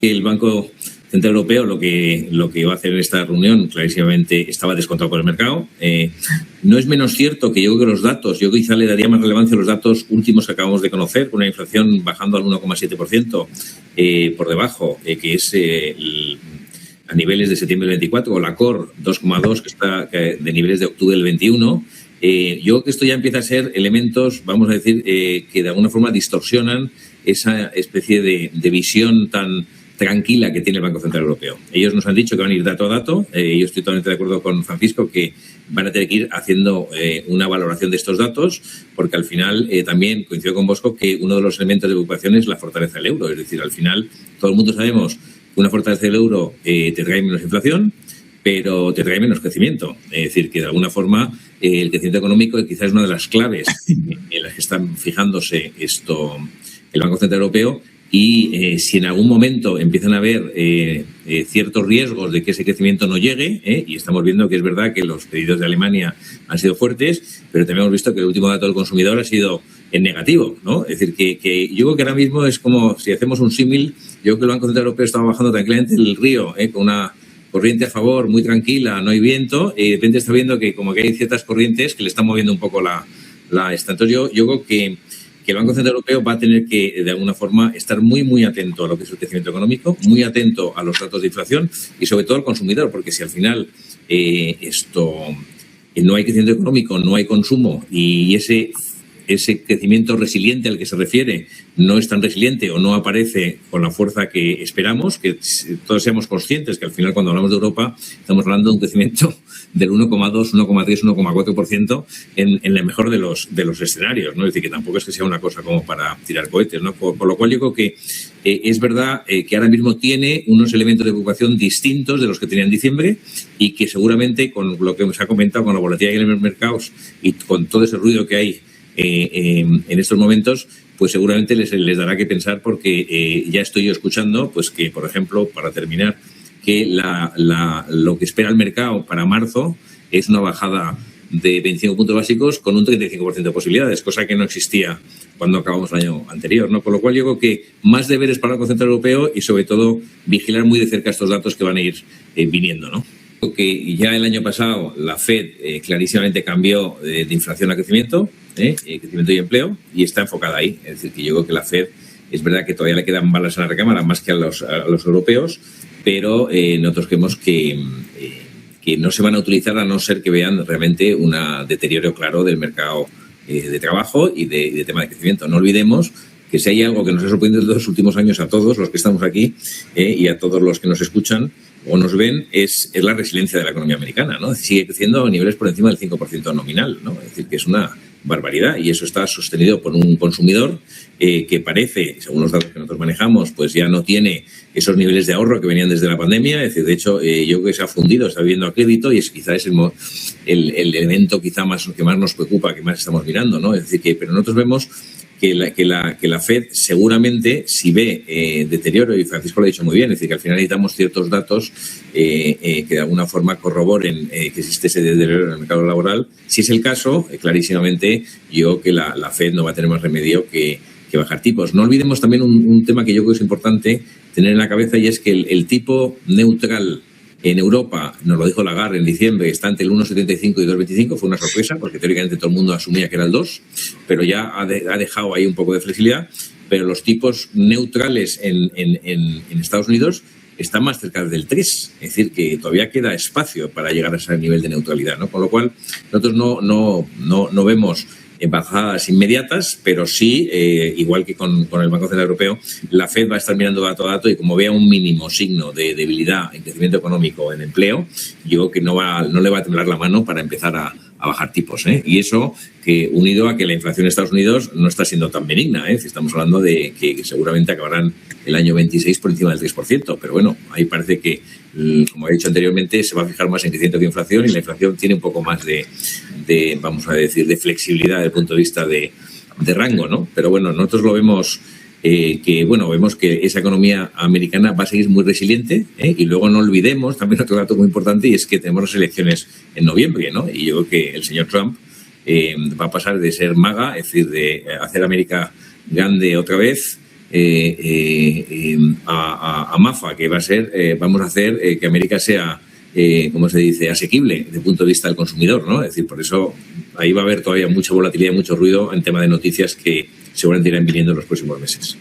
El Banco Central Europeo lo que va a hacer en esta reunión clarísimamente estaba descontado por el mercado. No es menos cierto que yo creo que los datos, yo quizá le daría más relevancia a los datos últimos que acabamos de conocer, con una inflación bajando al 1,7% por debajo, que es a niveles de septiembre del 24, o la COR 2,2, que está de niveles de octubre del 21. Yo creo que esto ya empieza a ser elementos, vamos a decir, que de alguna forma distorsionan esa especie de visión tan tranquila que tiene el Banco Central Europeo. Ellos nos han dicho que van a ir dato a dato. Yo estoy totalmente de acuerdo con Francisco que van a tener que ir haciendo una valoración de estos datos, porque al final también coincido con Bosco que uno de los elementos de preocupación es la fortaleza del euro. Es decir, al final todo el mundo sabemos que una fortaleza del euro te trae menos inflación, pero te trae menos crecimiento. Es decir, que de alguna forma el crecimiento económico quizás es una de las claves en las que están fijándose el Banco Central Europeo. Y si en algún momento empiezan a haber ciertos riesgos de que ese crecimiento no llegue, y estamos viendo que es verdad que los pedidos de Alemania han sido fuertes, pero también hemos visto que el último dato del consumidor ha sido en negativo, ¿no? Es decir, que yo creo que ahora mismo es como si hacemos un símil. Yo creo que el Banco Central Europeo estaba bajando tranquilamente el río, con una corriente a favor, muy tranquila, no hay viento, y de repente está viendo que como que hay ciertas corrientes que le están moviendo un poco la esta. Entonces yo creo que el Banco Central Europeo va a tener que, de alguna forma, estar muy, muy atento a lo que es el crecimiento económico, muy atento a los datos de inflación y, sobre todo, al consumidor, porque si al final no hay crecimiento económico, no hay consumo y ese crecimiento resiliente al que se refiere no es tan resiliente o no aparece con la fuerza que esperamos, que todos seamos conscientes que al final cuando hablamos de Europa estamos hablando de un crecimiento del 1,2, 1,3, 1,4% en el mejor de los escenarios, ¿no? Es decir, que tampoco es que sea una cosa como para tirar cohetes, ¿no? Por lo cual yo creo que es verdad que ahora mismo tiene unos elementos de preocupación distintos de los que tenía en diciembre y que seguramente con lo que se ha comentado, con la volatilidad en los mercados y con todo ese ruido que hay en estos momentos, pues seguramente les dará que pensar, porque ya estoy yo escuchando pues que, por ejemplo, para terminar, que lo que espera el mercado para marzo es una bajada de 25 puntos básicos con un 35% de posibilidades, cosa que no existía cuando acabamos el año anterior, ¿no? Por lo cual yo creo que más deberes para el Banco Central Europeo y, sobre todo, vigilar muy de cerca estos datos que van a ir viniendo, ¿no? Que ya el año pasado la FED clarísimamente cambió de inflación a crecimiento, crecimiento y empleo, y está enfocada ahí. Es decir, que yo creo que la FED, es verdad que todavía le quedan balas en la recámara más que a los europeos, pero nosotros creemos que no se van a utilizar a no ser que vean realmente un deterioro claro del mercado de trabajo y de tema de crecimiento. No olvidemos que si hay algo que nos ha sorprendido en los últimos años a todos los que estamos aquí y a todos los que nos escuchan o nos ven, es la resiliencia de la economía americana, ¿no? Sigue creciendo a niveles por encima del 5% nominal, ¿no? Es decir, que es una barbaridad, y eso está sostenido por un consumidor que parece, según los datos que nosotros manejamos, pues ya no tiene esos niveles de ahorro que venían desde la pandemia. Es decir, de hecho, yo creo que se ha fundido, está viviendo a crédito, y es quizás el elemento quizá que más nos preocupa, que más estamos mirando, ¿no? Es decir, pero nosotros vemos que la FED seguramente, si ve deterioro, y Francisco lo ha dicho muy bien, es decir, que al final necesitamos ciertos datos que de alguna forma corroboren que existe ese deterioro en el mercado laboral. Si es el caso, clarísimamente yo creo que la FED no va a tener más remedio que bajar tipos. No olvidemos también un tema que yo creo que es importante tener en la cabeza, y es que el tipo neutral en Europa, nos lo dijo Lagarde en diciembre, está entre el 1,75 y 2,25. Fue una sorpresa, porque teóricamente todo el mundo asumía que era el 2, pero ya ha dejado ahí un poco de flexibilidad. Pero los tipos neutrales en Estados Unidos están más cerca del 3. Es decir, que todavía queda espacio para llegar a ese nivel de neutralidad, ¿no? Con lo cual, nosotros no vemos bajadas inmediatas, pero sí, igual que con el Banco Central Europeo, la FED va a estar mirando dato a dato, y como vea un mínimo signo de debilidad en crecimiento económico o en empleo, yo creo que no le va a temblar la mano para empezar a bajar tipos, Y eso, que unido a que la inflación en Estados Unidos no está siendo tan benigna, Estamos hablando de que seguramente acabarán el año 26 por encima del 3%, pero bueno, ahí parece que, como he dicho anteriormente, se va a fijar más en crecimiento que inflación, y la inflación tiene un poco más de vamos a decir, de flexibilidad desde el punto de vista de rango, ¿no? Pero bueno, nosotros lo vemos vemos que esa economía americana va a seguir muy resiliente, y luego no olvidemos también otro dato muy importante, y es que tenemos las elecciones en noviembre, ¿no? Y yo creo que el señor Trump va a pasar de ser MAGA, es decir, de hacer América grande otra vez, a MAFA, que va a ser, vamos a hacer que América sea, ¿cómo se dice?, asequible desde el punto de vista del consumidor, ¿no? Es decir, por eso ahí va a haber todavía mucha volatilidad y mucho ruido en tema de noticias que seguramente irán viniendo en los próximos meses.